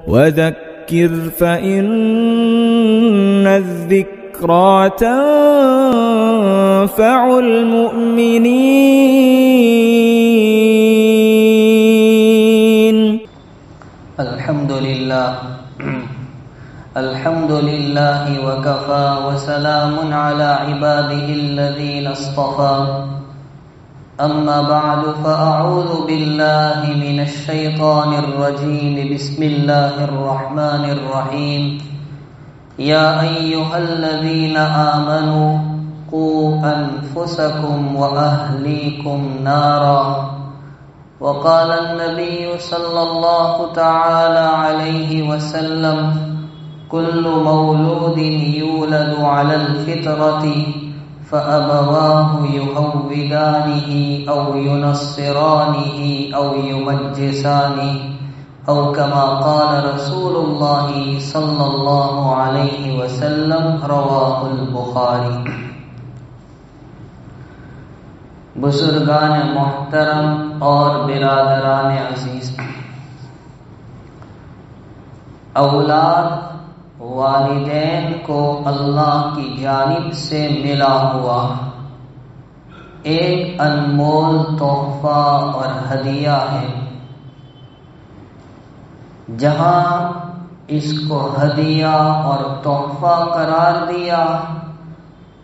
وذكر فإن الذكرى تنفع المؤمنين. الحمد لله وكفى وسلام على عباده الذين اصطفى. أما بعد فأعوذ بالله من الشيطان الرجيم. بسم الله الرحمن الرحيم. يا أيها الذين آمنوا قوا أنفسكم وأهليكم نارا. وقال النبي صلى الله تعالى عليه وسلم كل مولود يولد على الفطرة فأبواه يهودانه أو ينصرانه أو يمجسانه أو كما قال رسول الله صلى الله عليه وسلم. رواه البخاری. بزرگان محترم اور برادران عزیز، اولاد والدین کو اللہ کی جانب سے ملا ہوا ایک انمول تحفہ اور ہدیہ ہے. جہاں اس کو ہدیہ اور تحفہ قرار دیا،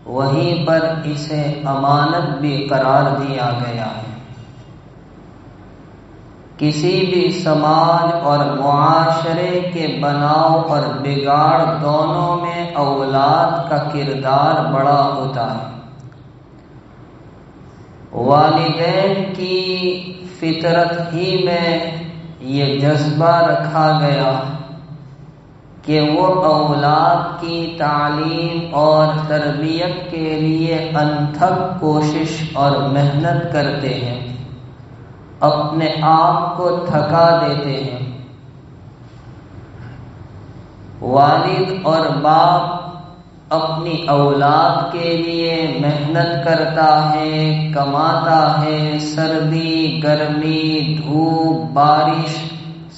وہیں پر اسے امانت بھی قرار دیا گیا ہے. کسی بھی سماج اور معاشرے کے بناؤ اور بگاڑ دونوں میں اولاد کا کردار بڑا ہوتا ہے. والدین کی فطرت ہی میں یہ جذبہ رکھا گیا کہ وہ اولاد کی تعلیم اور تربیت کے لیے انتھک کوشش اور محنت کرتے ہیں، اپنے آپ کو تھکا دیتے ہیں. والد اور باپ اپنی اولاد کے لیے محنت کرتا ہے، کماتا ہے، سردی گرمی دھوپ بارش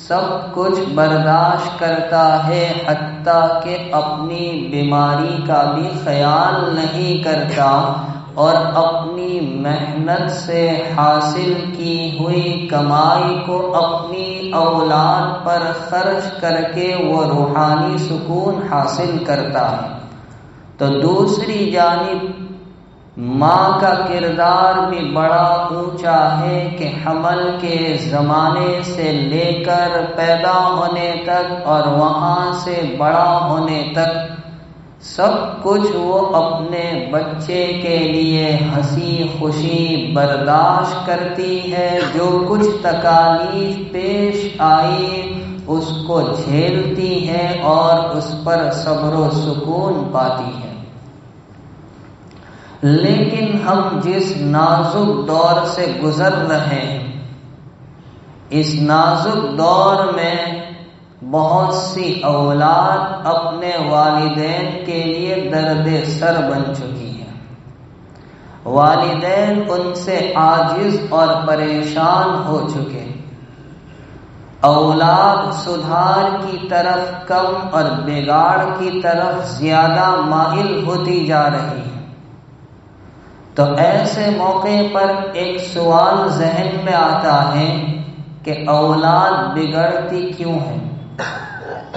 سب کچھ برداشت کرتا ہے، حتیٰ کہ اپنی بیماری کا بھی خیال نہیں کرتا اور اپنی محنت سے حاصل کی ہوئی کمائی کو اپنی اولاد پر خرچ کر کے وہ روحانی سکون حاصل کرتا ہے. تو دوسری جانب ماں کا کردار بھی بڑا اونچا ہے کہ حمل کے زمانے سے لے کر پیدا ہونے تک اور وہاں سے بڑا ہونے تک سب کچھ وہ اپنے بچے کے لیے ہنسی خوشی برداشت کرتی ہے. جو کچھ تکالیف پیش آئی اس کو جھیلتی ہے اور اس پر صبر و سکون پاتی ہے. لیکن ہم جس نازک دور سے گزر رہے ہیں، اس نازک دور میں بہت سی اولاد اپنے والدین کے لیے درد سر بن چکی ہے. والدین ان سے عاجز اور پریشان ہو چکے. اولاد سدھار کی طرف کم اور بگاڑ کی طرف زیادہ مائل ہوتی جا رہی ہے. تو ایسے موقع پر ایک سوال ذہن میں آتا ہے کہ اولاد بگڑتی کیوں ہے؟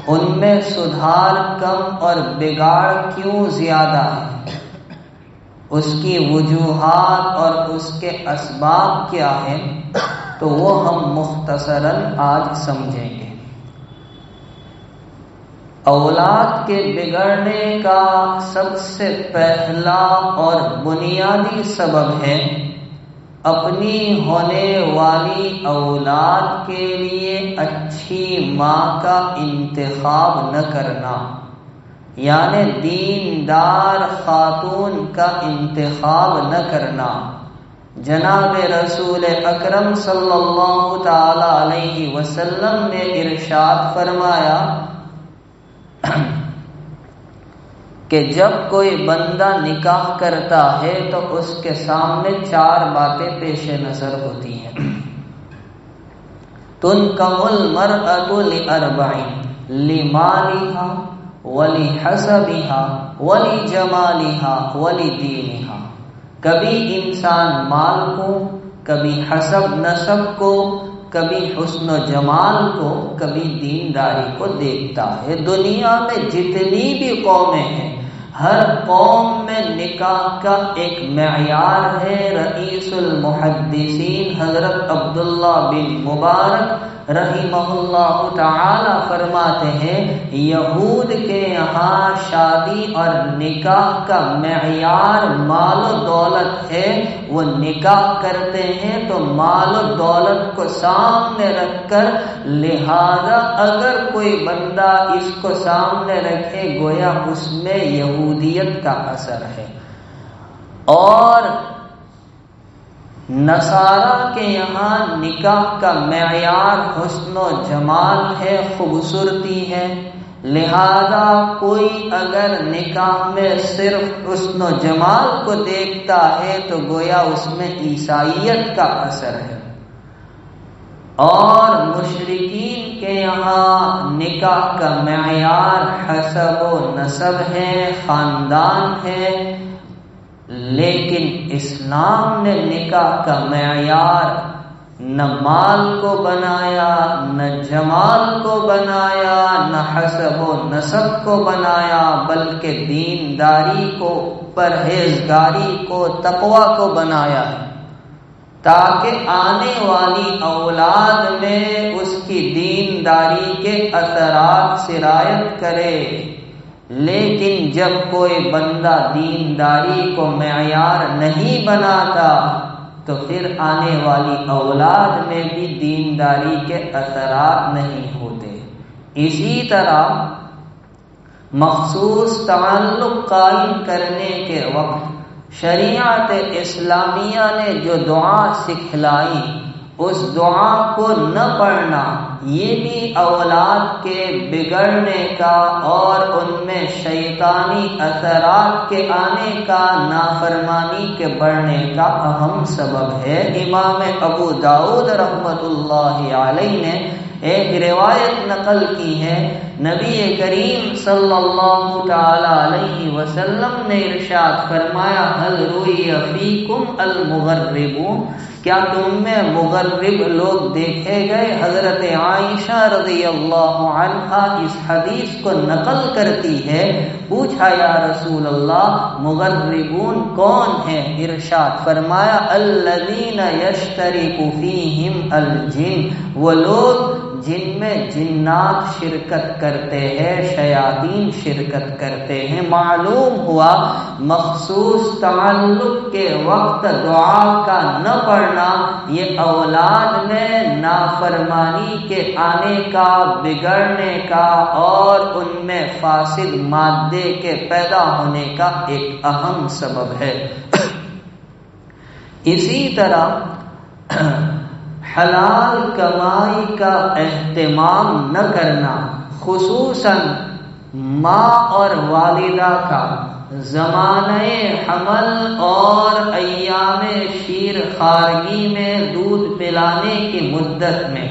ان میں سدھار کم اور بگاڑ کیوں زیادہ ہے؟ اس کی وجوہات اور اس کے اسباب کیا ہیں؟ تو وہ ہم مختصراً آج سمجھیں گے. اولاد کے بگڑنے کا سب سے پہلا اور بنیادی سبب ہے اپنی ہونے والی اولاد کے لیے اچھی ماں کا انتخاب نہ کرنا، یعنی دیندار خاتون کا انتخاب نہ کرنا. جناب رسول اکرم صلی اللہ تعالی علیہ وسلم نے ارشاد فرمایا کہ جب کوئی بندہ نکاح کرتا ہے تو اس کے سامنے چار باتیں پیش نظر ہوتی ہیں. تنکح المرأة لأربع لمالها ولحسبها ولجمالها ولدینها. کبھی انسان مال کو، کبھی حسب نسب کو، کبھی حسن و جمال کو، کبھی دینداری کو دیکھتا ہے. دنیا میں جتنی بھی قومیں ہیں، ہر قوم میں نکاح کا ایک معیار ہے. رئیس المحدثین حضرت عبداللہ بن مبارک رحمہ اللہ تعالی فرماتے ہیں یہود کے یہاں شادی اور نکاح کا معیار مال و دولت ہے. وہ نکاح کرتے ہیں تو مال و دولت کو سامنے رکھ کر، لہذا اگر کوئی بندہ اس کو سامنے رکھے گویا اس میں یہودیت کا اثر ہے. اور نصارہ کے یہاں نکاح کا معیار حسن و جمال ہے، خوبصورتی ہے. لہذا کوئی اگر نکاح میں صرف حسن و جمال کو دیکھتا ہے تو گویا اس میں عیسائیت کا اثر ہے. اور مشرکین کے یہاں نکاح کا معیار حسب و نسب ہے، خاندان ہے. لیکن اسلام نے نکاح کا معیار نہ مال کو بنایا، نہ جمال کو بنایا، نہ حسب و نسب کو بنایا، بلکہ دینداری کو، پرہیزگاری کو، تقوی کو بنایا ہے، تاکہ آنے والی اولاد میں اس کی دینداری کے اثرات سرایت کرے. لیکن جب کوئی بندہ دینداری کو معیار نہیں بناتا تو پھر آنے والی اولاد میں بھی دینداری کے اثرات نہیں ہوتے. اسی طرح مخصوص تعلق قائم کرنے کے وقت شریعت اسلامیہ نے جو دعا سکھلائی اس دعا کو نہ پڑھنا یہ بھی اولاد کے بگڑنے کا اور ان میں شیطانی اثرات کے آنے کا، نافرمانی کے بڑھنے کا اہم سبب ہے. امام ابو داؤد رحمۃ اللہ علیہ نے ایک روایت نقل کی ہے. نبی کریم صلی اللہ تعالی علیہ وسلم نے ارشاد فرمایا هل روی فیکم المغربون، کیا تم میں مغرب لوگ دیکھے گئے؟ حضرت عائشہ رضی اللہ عنہا اس حدیث کو نقل کرتی ہے. پوچھا یا رسول اللہ مغربون کون ہیں؟ ارشاد فرمایا الذین یشترک فیہم الجن، وہ لوگ جن میں جنات شرکت کرتے ہیں، شیاطین شرکت کرتے ہیں. معلوم ہوا مخصوص تعلق کے وقت دعا کا نہ پڑھنا یہ اولاد میں نافرمانی کے آنے کا، بگڑنے کا اور ان میں فاسد مادے کے پیدا ہونے کا ایک اہم سبب ہے. اسی طرح حلال کمائی کا اہتمام نہ کرنا، خصوصاً ماں اور والدہ کا زمانہ حمل اور ایام شیر خارگی میں دودھ پلانے کی مدت میں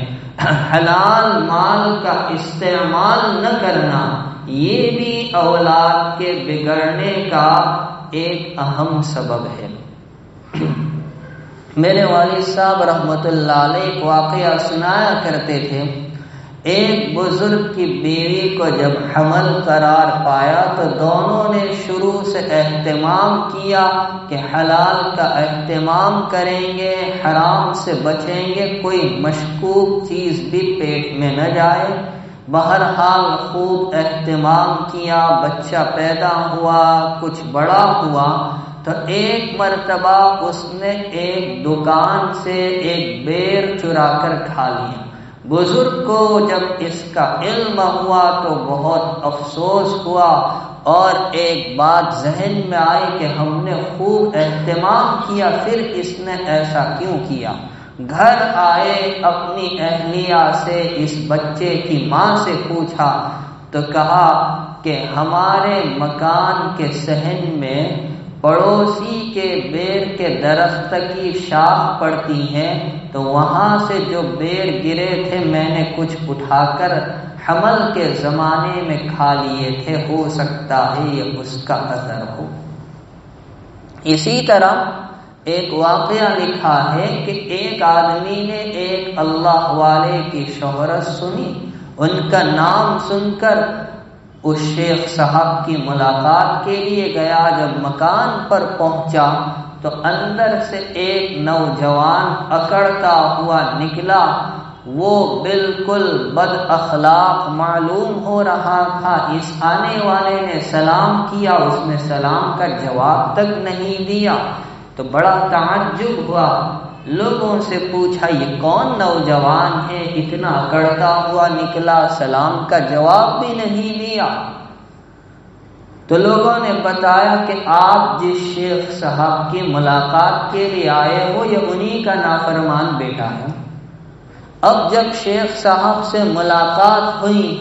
حلال مال کا استعمال نہ کرنا یہ بھی اولاد کے بگڑنے کا ایک اہم سبب ہے. میرے والد صاحب رحمت اللہ علیہ ایک واقعہ سنایا کرتے تھے. ایک بزرگ کی بیوی کو جب حمل قرار پایا تو دونوں نے شروع سے اہتمام کیا کہ حلال کا اہتمام کریں گے، حرام سے بچیں گے، کوئی مشکوک چیز بھی پیٹ میں نہ جائے. بہرحال خوب اہتمام کیا، بچہ پیدا ہوا، کچھ بڑا ہوا تو ایک مرتبہ اس نے ایک دکان سے ایک بیر چرا کر کھا لیا. بزرگ کو جب اس کا علم ہوا تو بہت افسوس ہوا اور ایک بات ذہن میں آئی کہ ہم نے خوب اہتمام کیا، پھر اس نے ایسا کیوں کیا. گھر آئے، اپنی اہلیہ سے اس بچے کی ماں سے پوچھا تو کہا کہ ہمارے مکان کے صحن میں پڑوسی کے بیر کے درخت کی شاخ پڑتی ہے تو وہاں سے جو بیر گرے تھے میں نے کچھ اٹھا کر حمل کے زمانے میں کھا لیے تھے، ہو سکتا ہے یہ اس کا اثر ہو۔ اسی طرح ایک واقعہ لکھا ہے کہ ایک آدمی نے ایک اللہ والے کی شہرت سنی، ان کا نام سن کر اس شیخ صاحب کی ملاقات کے لیے گیا۔ جب مکان پر پہنچا تو اندر سے ایک نوجوان اکڑتا ہوا نکلا، وہ بالکل بد اخلاق معلوم ہو رہا تھا۔ اس آنے والے نے سلام کیا، اس نے سلام کا جواب تک نہیں دیا تو بڑا تعجب ہوا، لوگوں سے پوچھا یہ کون نوجوان ہے، اتنا اکڑتا ہوا نکلا، سلام کا جواب بھی نہیں دیا۔ تو لوگوں نے بتایا کہ آپ جس شیخ صاحب کی ملاقات کے لیے آئے ہو یہ انہی کا نافرمان بیٹا ہے۔ اب جب شیخ صاحب سے ملاقات ہوئی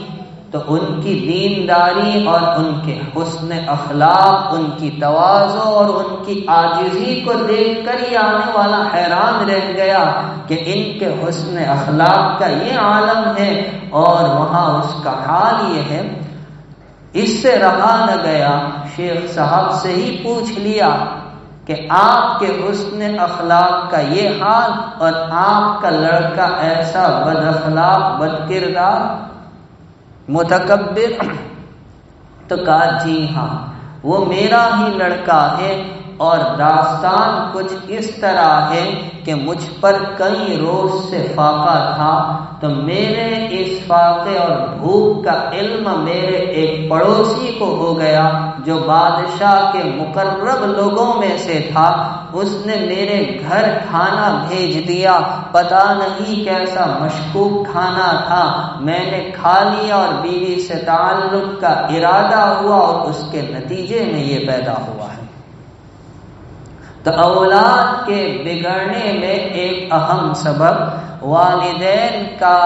تو ان کی دینداری اور ان کے حسن اخلاق، ان کی تواضع اور ان کی عاجزی کو دیکھ کر یہ آنے والا حیران رہ گیا کہ ان کے حسن اخلاق کا یہ عالم ہے اور وہاں اس کا حال یہ ہے۔ اس سے رہا نہ گیا، شیخ صاحب سے ہی پوچھ لیا کہ آپ کے حسن اخلاق کا یہ حال اور آپ کا لڑکا ایسا بد اخلاق، بد کردار، متکبر؟ تو کہا جی ہاں وہ میرا ہی لڑکا ہے، اور داستان کچھ اس طرح ہے کہ مجھ پر کئی روز سے فاقہ تھا، تو میرے اس فاقے اور بھوک کا علم میرے ایک پڑوسی کو ہو گیا جو بادشاہ کے مقرب لوگوں میں سے تھا۔ اس نے میرے گھر کھانا بھیج دیا، پتہ نہیں کیسا مشکوک کھانا تھا، میں نے کھا لیا اور بیوی سے تعلق کا ارادہ ہوا اور اس کے نتیجے میں یہ پیدا ہوا ہے۔ تو اولاد کے بگڑنے میں ایک اہم سبب والدین کا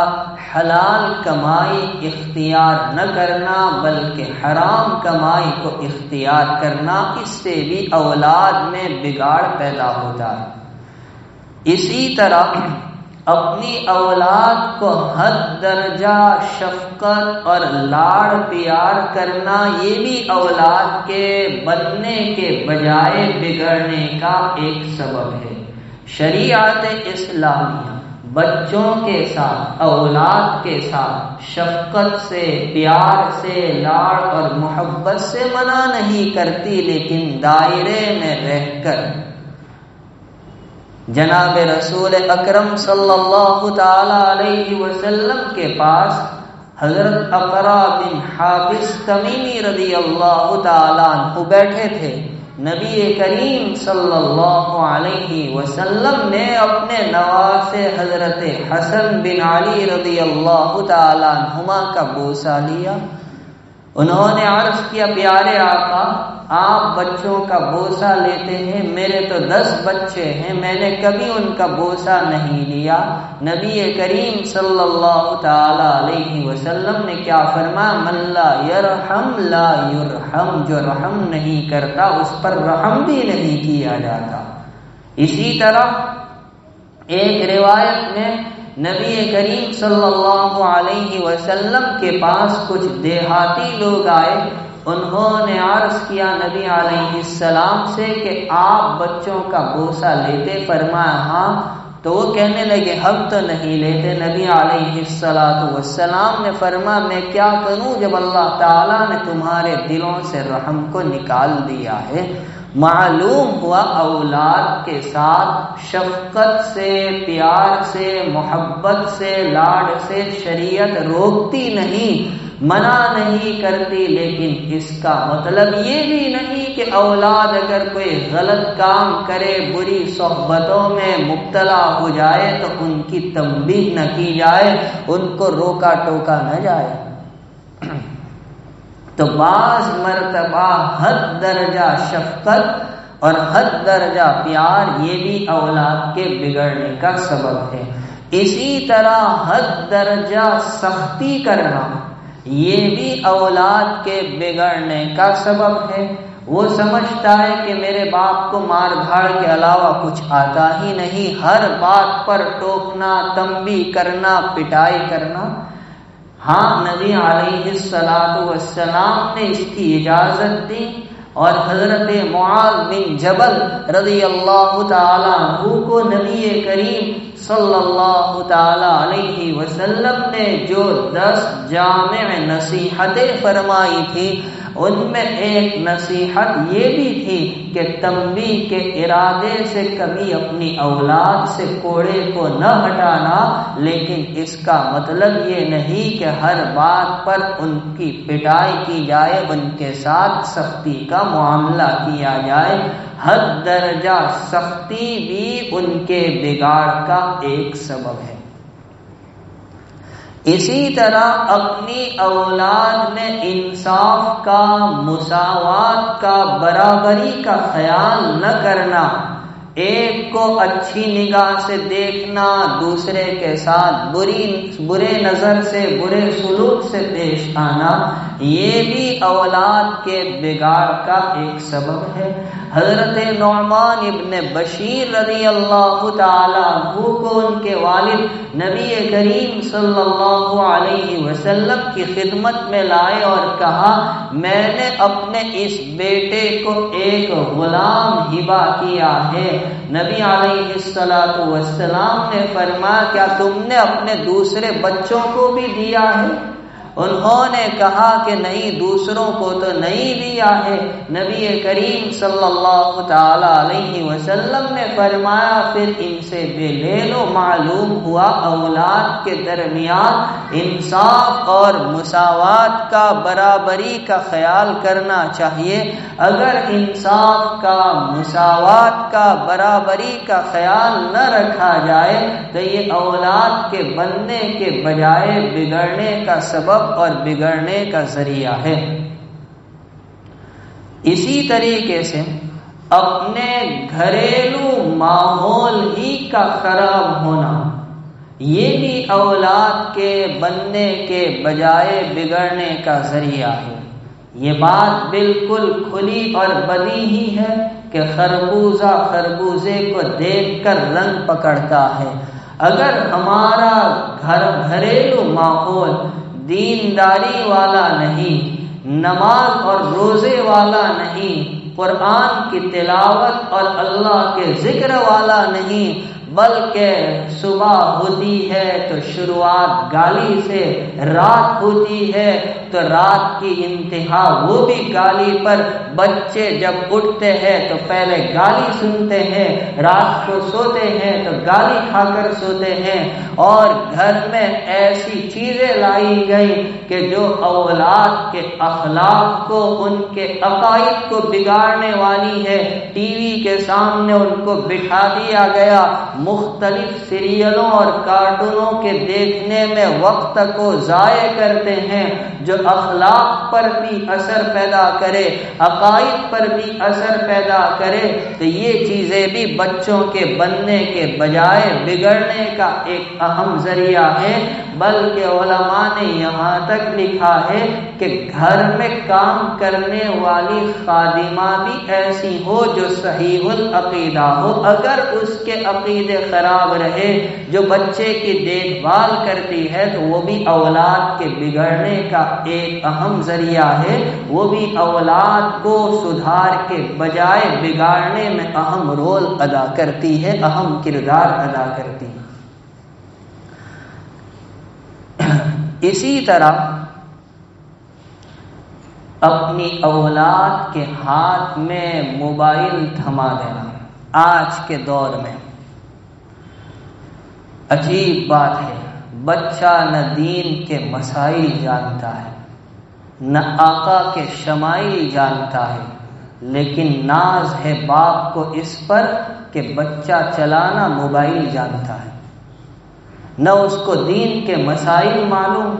حلال کمائی اختیار نہ کرنا بلکہ حرام کمائی کو اختیار کرنا، اس سے بھی اولاد میں بگاڑ پیدا ہوتا ہے۔ اسی طرح اپنی اولاد کو حد درجہ شفقت اور لاڑ پیار کرنا، یہ بھی اولاد کے بننے کے بجائے بگڑنے کا ایک سبب ہے۔ شریعت اسلامیہ بچوں کے ساتھ، اولاد کے ساتھ شفقت سے، پیار سے، لاڑ اور محبت سے منع نہیں کرتی، لیکن دائرے میں رہ کر۔ جناب رسول اکرم صلی اللہ تعالی علیہ وسلم کے پاس حضرت اقرا بن حابس تمیمی رضی اللہ تعالی عنہ بیٹھے تھے۔ نبی کریم صلی اللہ علیہ وسلم نے اپنے نواسے حضرت حسن بن علی رضی اللہ تعالی عنہما کا بوسہ لیا۔ انہوں نے عرض کیا پیارے آقا، آپ بچوں کا بوسہ لیتے ہیں، میرے تو 10 بچے ہیں، میں نے کبھی ان کا بوسہ نہیں لیا۔ نبی کریم صلی اللہ تعالی علیہ وسلم نے کیا فرمایا؟ من لا یرحم لا یرحم، جو رحم نہیں کرتا اس پر رحم بھی نہیں کیا جاتا۔ اسی طرح ایک روایت میں نبی کریم صلی اللہ علیہ وسلم کے پاس کچھ دیہاتی لوگ آئے، انہوں نے عرض کیا نبی علیہ السلام سے کہ آپ بچوں کا بوسہ لیتے؟ فرمایا ہاں۔ تو وہ کہنے لگے ہم تو نہیں لیتے۔ نبی علیہ السلام نے فرمایا میں کیا کروں جب اللہ تعالیٰ نے تمہارے دلوں سے رحم کو نکال دیا ہے۔ معلوم ہوا اولاد کے ساتھ شفقت سے، پیار سے، محبت سے، لاڈ سے شریعت روکتی نہیں، منع نہیں کرتی، لیکن اس کا مطلب یہ بھی نہیں کہ اولاد اگر کوئی غلط کام کرے، بری صحبتوں میں مبتلا ہو جائے تو ان کی تنبیہ نہ کی جائے، ان کو روکا ٹوکا نہ جائے۔ تو بعض مرتبہ حد درجہ شفقت اور حد درجہ پیار یہ بھی اولاد کے بگڑنے کا سبب ہے۔ اسی طرح حد درجہ سختی کرنا یہ بھی اولاد کے بگڑنے کا سبب ہے۔ وہ سمجھتا ہے کہ میرے باپ کو مار دھاڑ کے علاوہ کچھ آتا ہی نہیں، ہر بات پر ٹوکنا، تنبیہ کرنا، پٹائی کرنا۔ ہاں نبی علیہ الصلوۃ والسلام نے اس کی اجازت دی، اور حضرت معاذ بن جبل رضی اللہ تعالی عنہ کو نبی کریم صلی اللہ تعالی علیہ وسلم نے جو 10 جامع نصیحتیں فرمائی تھی، ان میں ایک نصیحت یہ بھی تھی کہ تنبیہ کے ارادے سے کبھی اپنی اولاد سے کوڑے کو نہ ہٹانا، لیکن اس کا مطلب یہ نہیں کہ ہر بات پر ان کی پٹائی کی جائے، ان کے ساتھ سختی کا معاملہ کیا جائے۔ حد درجہ سختی بھی ان کے بگاڑ کا ایک سبب ہے۔ اسی طرح اپنی اولاد میں انصاف کا، مساوات کا، برابری کا خیال نہ کرنا، ایک کو اچھی نگاہ سے دیکھنا، دوسرے کے ساتھ برے نظر سے، برے سلوک سے پیش آنا، یہ بھی اولاد کے بگاڑ کا ایک سبب ہے۔ حضرت نعمان ابن بشیر رضی اللہ تعالی عنہ کو ان کے والد نبی کریم صلی اللہ علیہ وسلم کی خدمت میں لائے اور کہا، میں نے اپنے اس بیٹے کو ایک غلام ہبہ کیا ہے۔ نبی علیہ الصلوۃ والسلام نے فرمایا، کیا تم نے اپنے دوسرے بچوں کو بھی دیا ہے؟ انہوں نے کہا کہ نہیں، دوسروں کو تو نہیں دیا ہے۔ نبی کریم صلی اللہ تعالی علیہ وسلم نے فرمایا، پھر ان سے بھی لے لو۔ معلوم ہوا اولاد کے درمیان انصاف اور مساوات کا، برابری کا خیال کرنا چاہیے۔ اگر انصاف کا، مساوات کا، برابری کا خیال نہ رکھا جائے تو یہ اولاد کے بننے کے بجائے بگڑنے کا سبب اور بگڑنے کا ذریعہ ہے۔ اسی طریقے سے اپنے گھریلو ماحول ہی کا خراب ہونا، یہ بھی اولاد کے بننے کے بجائے بگڑنے کا ذریعہ ہے۔ یہ بات بالکل کھلی اور بدیہی ہے کہ خربوزہ خربوزے کو دیکھ کر رنگ پکڑتا ہے۔ اگر ہمارا گھریلو ماحول دینداری والا نہیں، نماز اور روزے والا نہیں، قرآن کی تلاوت اور اللہ کے ذکر والا نہیں، بلکہ صبح ہوتی ہے تو شروعات گالی سے، رات ہوتی ہے تو رات کی انتہا وہ بھی گالی پر، بچے جب اٹھتے ہیں تو پہلے گالی سنتے ہیں، رات کو سوتے ہیں تو گالی کھا کر سوتے ہیں، اور گھر میں ایسی چیزیں لائی گئی کہ جو اولاد کے اخلاق کو، ان کے عقائد کو بگاڑنے والی ہے۔ ٹی وی کے سامنے ان کو بٹھا دیا گیا، مختلف سیریلوں اور کارٹونوں کے دیکھنے میں وقت کو ضائع کرتے ہیں، جو اخلاق پر بھی اثر پیدا کرے، عقائد پر بھی اثر پیدا کرے، تو یہ چیزیں بھی بچوں کے بننے کے بجائے بگڑنے کا ایک اہم ذریعہ ہے۔ بلکہ علماء نے یہاں تک لکھا ہے کہ گھر میں کام کرنے والی خادمہ بھی ایسی ہو جو صحیح العقیدہ ہو، اگر اس کے عقیدے خراب رہے، جو بچے کی دیکھ بھال کرتی ہے، تو وہ بھی اولاد کے بگڑنے کا ایک اہم ذریعہ ہے، وہ بھی اولاد کو سدھار کے بجائے بگاڑنے میں اہم رول ادا کرتی ہے، اہم کردار ادا کرتی ہے۔ اسی طرح اپنی اولاد کے ہاتھ میں موبائل تھما دینا آج کے دور میں عجیب بات ہے۔ بچہ نہ دین کے مسائل جانتا ہے، نہ آقا کے شمائل جانتا ہے، لیکن ناز ہے باپ کو اس پر کہ بچہ چلانا موبائل جانتا ہے۔ نہ اس کو دین کے مسائل معلوم،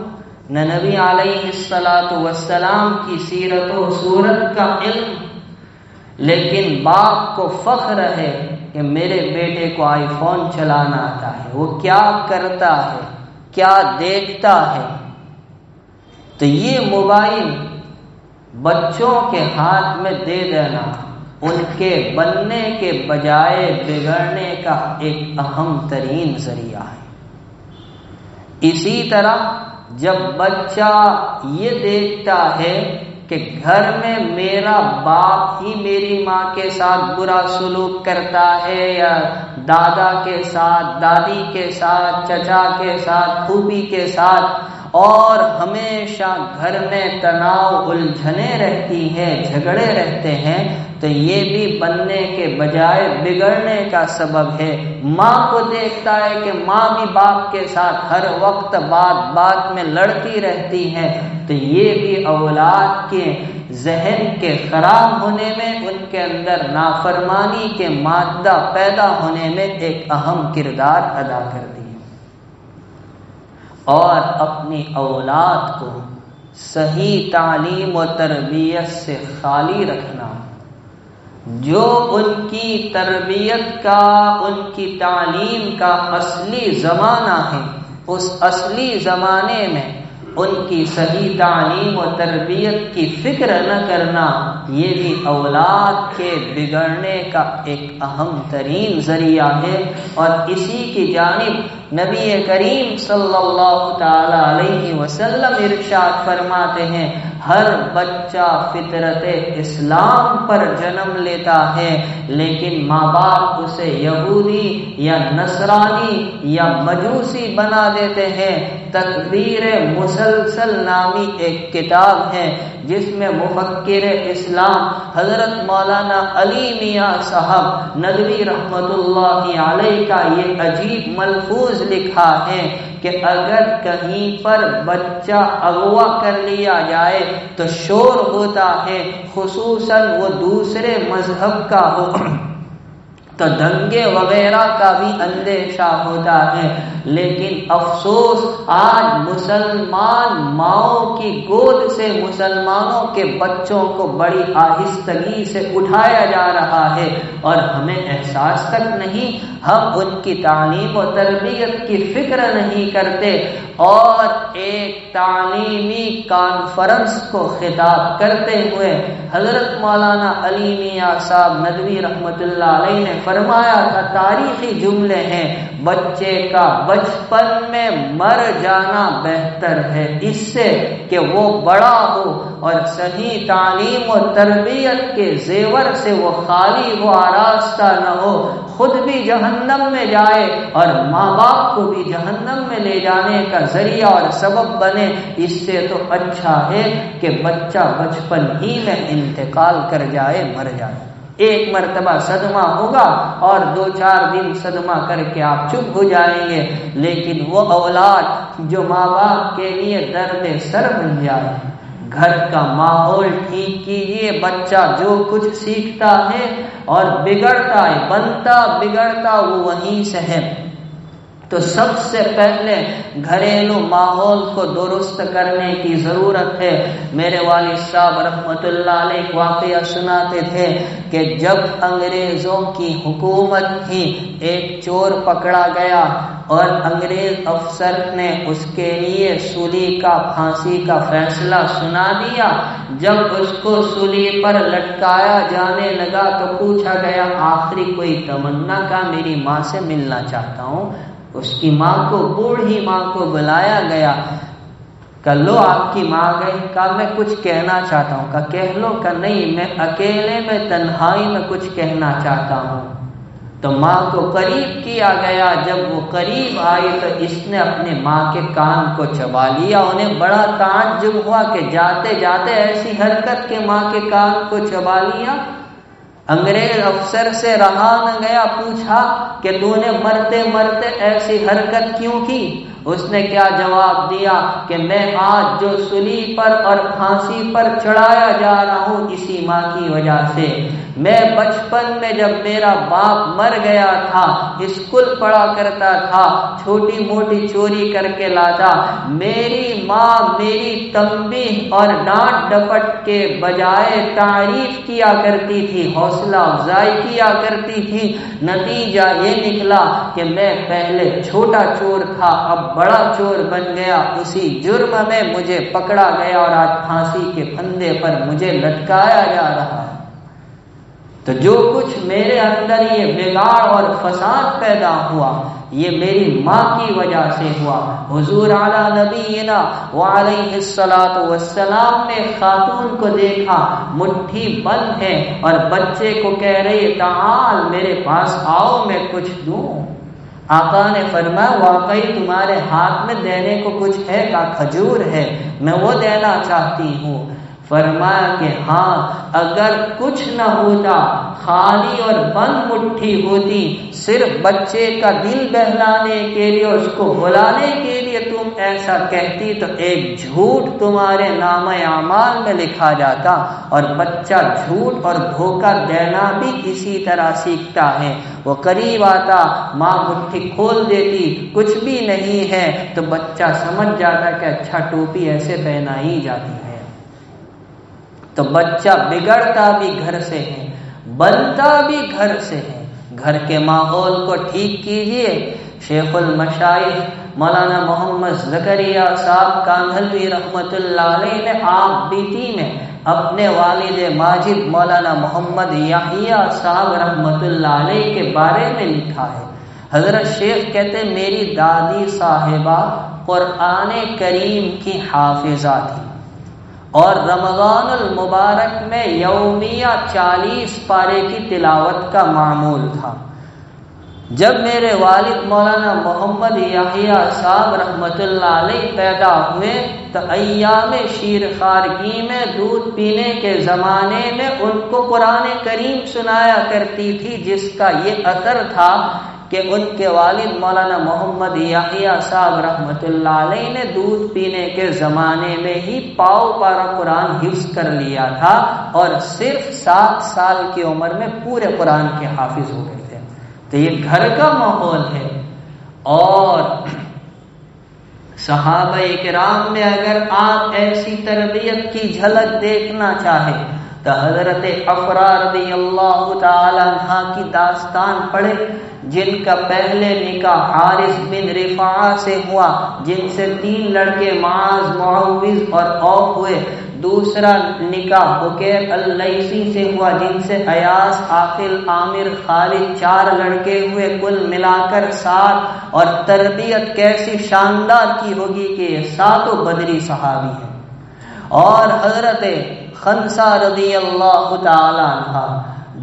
نہ نبی علیہ الصلوۃ والسلام کی سیرت و صورت کا علم، لیکن باپ کو فخر ہے کہ میرے بیٹے کو آئی فون چلانا آتا ہے، وہ کیا کرتا ہے، کیا دیکھتا ہے۔ تو یہ موبائل بچوں کے ہاتھ میں دے دینا ان کے بننے کے بجائے بگڑنے کا ایک اہم ترین ذریعہ ہے۔ اسی طرح جب بچہ یہ دیکھتا ہے کہ گھر میں میرا باپ ہی میری ماں کے ساتھ برا سلوک کرتا ہے، یا دادا کے ساتھ، دادی کے ساتھ، چچا کے ساتھ، پھوپھی کے ساتھ، اور ہمیشہ گھر میں تناؤ، الجھنیں رہتی ہیں، جھگڑے رہتے ہیں، تو یہ بھی بننے کے بجائے بگڑنے کا سبب ہے۔ ماں کو دیکھتا ہے کہ ماں بھی باپ کے ساتھ ہر وقت بات میں لڑتی رہتی ہے، تو یہ بھی اولاد کے ذہن کے خراب ہونے میں، ان کے اندر نافرمانی کے مادہ پیدا ہونے میں ایک اہم کردار ادا کرتی ہے۔ اور اپنی اولاد کو صحیح تعلیم و تربیت سے خالی رکھنا، جو ان کی تربیت کا، ان کی تعلیم کا اصلی زمانہ ہے، اس اصلی زمانے میں ان کی صحیح تعلیم و تربیت کی فکر نہ کرنا، یہ بھی اولاد کے بگڑنے کا ایک اہم ترین ذریعہ ہے۔ اور اسی کی جانب نبی کریم صلی اللہ تعالی علیہ وسلم ارشاد فرماتے ہیں، ہر بچہ فطرت اسلام پر جنم لیتا ہے، لیکن ماں باپ اسے یہودی یا نصرانی یا مجوسی بنا دیتے ہیں۔ تکبیر مسلسل نامی ایک کتاب ہے جس میں مفکر اسلام حضرت مولانا علی میاں صاحب ندوی رحمت اللہ علیہ کا یہ عجیب ملفوظ لکھا ہے کہ اگر کہیں پر بچہ اغوا کر لیا جائے تو شور ہوتا ہے، خصوصاً وہ دوسرے مذہب کا ہو تو دنگے وغیرہ کا بھی اندیشہ ہوتا ہے، لیکن افسوس آج مسلمان ماؤں کی گود سے مسلمانوں کے بچوں کو بڑی آہستگی سے اٹھایا جا رہا ہے، اور ہمیں احساس تک نہیں، ہم ان کی تعلیم و تربیت کی فکر نہیں کرتے۔ اور ایک تعلیمی کانفرنس کو خطاب کرتے ہوئے حضرت مولانا علی میاں صاحب ندوی رحمت اللہ علیہ نے فرمایا تھا، تاریخی جملے ہیں، بچے کا بچپن میں مر جانا بہتر ہے اس سے کہ وہ بڑا ہو اور صحیح تعلیم و تربیت کے زیور سے وہ خالی ہو، آراستہ نہ ہو، خود بھی جہنم میں جائے اور ماں باپ کو بھی جہنم میں لے جانے کا ذریعہ اور سبب بنے۔ اس سے تو اچھا ہے کہ بچہ بچپن ہی میں انتقال کر جائے، مر جائے۔ ایک مرتبہ صدمہ ہوگا اور 2-4 دن صدمہ کر کے آپ چپ ہو جائیں گے، لیکن وہ اولاد جو ماں باپ کے لیے درد سر بن جائے۔ گھر کا ماحول ٹھیک کیجیے، بچہ جو کچھ سیکھتا ہے اور بگڑتا ہے، بنتا بگڑتا وہ وہیں سے ہے۔ تو سب سے پہلے گھریلو ماحول کو درست کرنے کی ضرورت ہے۔ میرے والد صاحب رحمت اللہ علیہ ایک واقعہ سناتے تھے کہ جب انگریزوں کی حکومت تھی، ایک چور پکڑا گیا اور انگریز افسر نے اس کے لیے سولی کا، پھانسی کا فیصلہ سنا دیا۔ جب اس کو سولی پر لٹکایا جانے لگا تو پوچھا گیا، آخری کوئی تمنا کا؟ میری ماں سے ملنا چاہتا ہوں۔ اس کی ماں کو، بوڑھی ماں کو بلایا گیا، کہ لو آپ کی ماں گئی، کہا میں کچھ کہنا چاہتا ہوں، کہا کہہ لو، کہ نہیں میں اکیلے میں تنہائی میں کچھ کہنا چاہتا ہوں۔ تو ماں کو قریب کیا گیا، جب وہ قریب آئی تو اس نے اپنے ماں کے کان کو چبا لیا۔ انہیں بڑا تعجب ہوا کہ جاتے جاتے ایسی حرکت کہ ماں کے کان کو چبا لیا۔ انگریز افسر سے رہا نہ گیا، پوچھا کہ تو نے مرتے مرتے ایسی حرکت کیوں کی؟ اس نے کیا جواب دیا کہ میں آج جو سولی پر اور پھانسی پر چڑھایا جا رہا ہوں اسی ماں کی وجہ سے۔ میں بچپن میں جب میرا باپ مر گیا تھا، اسکول پڑھا کرتا تھا، چھوٹی موٹی چوری کر کے لاتا، میری ماں میری تنبیہ اور ڈانٹ ڈپٹ کے بجائے تعریف کیا کرتی تھی، حوصلہ افزائی کیا کرتی تھی۔ نتیجہ یہ نکلا کہ میں پہلے چھوٹا چور تھا، اب بڑا چور بن گیا، اسی جرم میں مجھے پکڑا گیا اور آج پھانسی کے پھندے پر مجھے لٹکایا جا رہا ہے۔ تو جو کچھ میرے اندر یہ بگاڑ اور فساد پیدا ہوا یہ میری ماں کی وجہ سے ہوا۔ حضور اعلیٰ نبینا وعلیہ الصلوۃ والسلام نے خاتون کو دیکھا مٹھی بند ہے اور بچے کو کہہ رہی تعال میرے پاس آؤ میں کچھ دوں۔ آقا نے فرمایا واقعی تمہارے ہاتھ میں دینے کو کچھ ہے کا کھجور ہے، میں وہ دینا چاہتی ہوں۔ فرمایا کہ ہاں اگر کچھ نہ ہوتا، خالی اور بند مٹھی ہوتی، صرف بچے کا دل بہلانے کے لیے اس کو بلانے کے لیے تم ایسا کہتی تو ایک جھوٹ تمہارے نام اعمال میں لکھا جاتا، اور بچہ جھوٹ اور دھوکہ دینا بھی اسی طرح سیکھتا ہے۔ وہ قریب آتا، ماں مٹھی کھول دیتی، کچھ بھی نہیں ہے تو بچہ سمجھ جاتا کہ اچھا ٹوپی ایسے پہنائی جاتی ہے۔ تو بچہ بگڑتا بھی گھر سے ہے، بنتا بھی گھر سے ہے۔ گھر کے ماحول کو ٹھیک کیجیے۔ شیخ المشائخ مولانا محمد زکریا صاحب کاندھلوی رحمت اللہ علیہ نے آپ بیتی میں اپنے والد ماجد مولانا محمد یحییٰ صاحب رحمت اللہ علیہ کے بارے میں لکھا ہے۔ حضرت شیخ کہتے ہیں میری دادی صاحبہ قرآن کریم کی حافظہ تھی اور رمضان المبارک میں یومیہ 40 پارے کی تلاوت کا معمول تھا۔ جب میرے والد مولانا محمد یحییٰ صاحب رحمت اللہ علیہ پیدا ہوئے تو ایام شیر خارگی میں دودھ پینے کے زمانے میں ان کو قرآن کریم سنایا کرتی تھی، جس کا یہ اثر تھا کہ ان کے والد مولانا محمد یحییٰ صاحب رحمت اللہ علیہ نے دودھ پینے کے زمانے میں ہی پاؤ پارا قرآن حفظ کر لیا تھا اور صرف 7 سال کی عمر میں پورے قرآن کے حافظ ہو گئے تھے۔ تو یہ گھر کا ماحول ہے۔ اور صحابہ کرام میں اگر آپ ایسی تربیت کی جھلک دیکھنا چاہیں تو حضرت افرا رضی اللہ تعالی عنہ کی داستان پڑھے، جن کا پہلے نکاح حارث بن رفاعہ سے ہوا، جن سے 3 لڑکے معاذ، معوذ اور اوف ہوئے۔ دوسرا نکاح بکیر اللیثی سے ہوا، جن سے ایاس، عاقل، عامر، خالد 4 لڑکے ہوئے، کل ملا کر 7۔ اور تربیت کیسی شاندار کی ہوگی کہ یہ 7 بدری صحابی ہیں۔ اور حضرت خنسہ رضی اللہ تعالی عنہ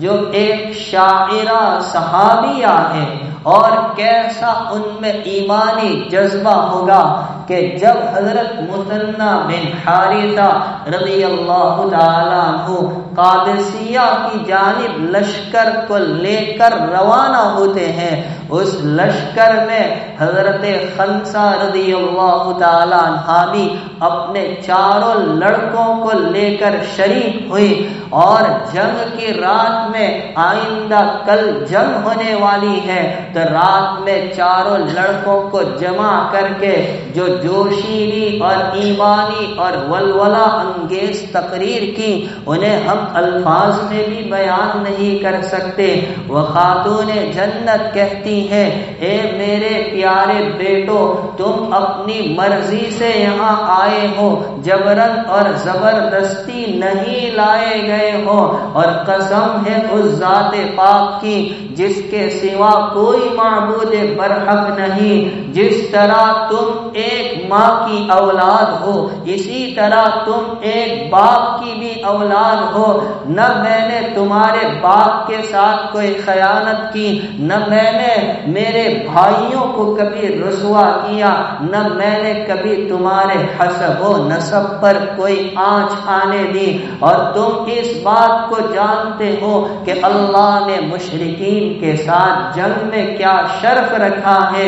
جو ایک شاعرہ صحابیہ ہے، اور کیسا ان میں ایمانی جذبہ ہوگا کہ جب حضرت مثنی بن حارثہ رضی اللہ تعالی عنہ قادسیہ کی جانب لشکر کو لے کر روانہ ہوتے ہیں، اس لشکر میں حضرت خنسہ رضی اللہ تعالی عنہ بھی اپنے 4 لڑکوں کو لے کر شریک ہوئی، اور جنگ کی رات میں آئندہ کل جنگ ہونے والی ہے تو رات میں 4 لڑکوں کو جمع کر کے جو جوشیلی اور ایمانی اور ولولہ انگیز تقریر کی، انہیں ہم الفاظ میں بھی بیان نہیں کر سکتے۔ وہ خاتون جنت کہتی ہیں اے میرے پیارے بیٹو، تم اپنی مرضی سے یہاں آئے ہو، جبرن اور زبردستی نہیں لائے گئے ہو، اور قسم ہے اس ذات پاک کی جس کے سوا کوئی معبود برحق نہیں، جس طرح تم ایک ماں کی اولاد ہو اسی طرح تم ایک باپ کی بھی اولاد ہو۔ نہ میں نے تمہارے باپ کے ساتھ کوئی خیانت کی، نہ میں نے میرے بھائیوں کو کبھی رسوا کیا، نہ میں نے کبھی تمہارے حسب و نسب پر کوئی آنچ آنے دی، اور تم اس بات کو جانتے ہو کہ اللہ نے مشرکین کے ساتھ جنگ میں کیا شرف رکھا ہے،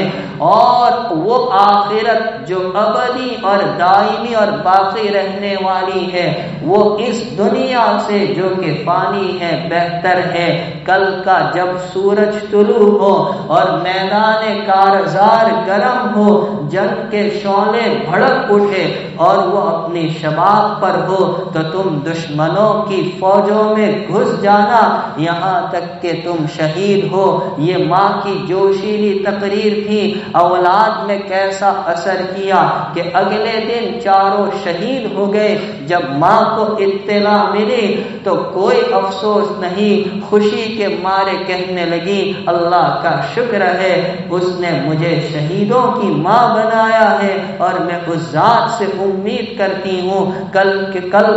اور وہ آخرت جو ابدی اور دائمی اور باقی رہنے والی ہے وہ اس دنیا سے جو کہ فانی ہے بہتر ہے۔ کل کا جب سورج طلوع ہو اور میدان کارزار گرم ہو، جنگ کے شعلے بھڑک اٹھے اور وہ اپنی شباب پر ہو، تو تم دشمنوں کی فوجوں میں گھس جانا یہاں تک کہ تم شہید ہو۔ یہ ماں کی کی جوشیلی تقریر تھی، اولاد میں کیسا اثر کیا کہ اگلے دن چاروں شہید ہو گئے۔ جب ماں کو اطلاع ملی تو کوئی افسوس نہیں، خوشی کے مارے کہنے لگی اللہ کا شکر ہے اس نے مجھے شہیدوں کی ماں بنایا ہے، اور میں اس ذات سے امید کرتی ہوں کل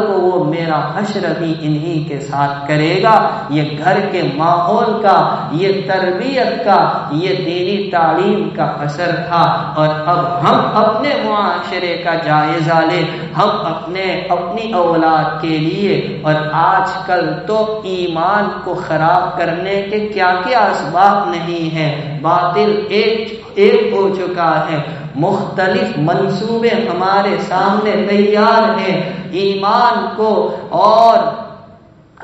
کو وہ میرا حشر بھی انہی کے ساتھ کرے گا۔ یہ گھر کے ماحول کا، یہ تربیت کا، یہ دینی تعلیم کا اثر تھا۔ اور اب ہم اپنے معاشرے کا جائزہ لیں، ہم اپنی اولاد کے لیے، اور آج کل تو ایمان کو خراب کرنے کے کیا کیا اسباب نہیں ہیں، باطل ایک ہو چکا ہے، مختلف منصوبے ہمارے سامنے تیار ہیں، ایمان کو اور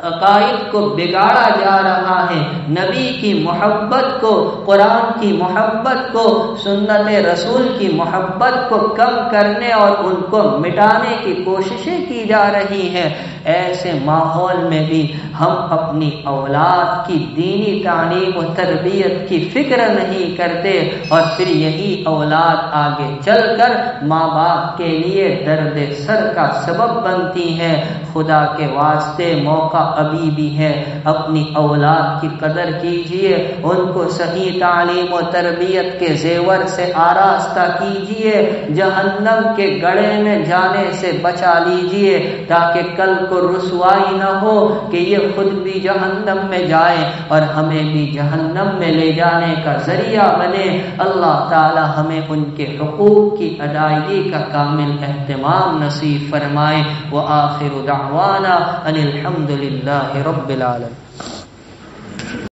عقائد کو بگاڑا جا رہا ہے، نبی کی محبت کو، قرآن کی محبت کو، سنت رسول کی محبت کو کم کرنے اور ان کو مٹانے کی کوششیں کی جا رہی ہیں۔ ایسے ماحول میں بھی ہم اپنی اولاد کی دینی تعلیم و تربیت کی فکر نہیں کرتے، اور پھر یہی اولاد آگے چل کر ماں باپ کے لیے درد سر کا سبب بنتی ہے۔ خدا کے واسطے موقع ابھی بھی ہے، اپنی اولاد کی قدر کیجئے، ان کو صحیح تعلیم و تربیت کے زیور سے آراستہ کیجئے، جہنم کے گڑھے میں جانے سے بچا لیجئے، تاکہ کل کو رسوائی نہ ہو کہ یہ خود بھی جہنم میں جائے اور ہمیں بھی جہنم میں لے جانے کا ذریعہ بنے۔ اللہ تعالی ہمیں ان کے حقوق کی ادائیگی کا کامل اہتمام نصیب فرمائے۔ وآخر دعوانا ان الحمد للہ رب العالمین۔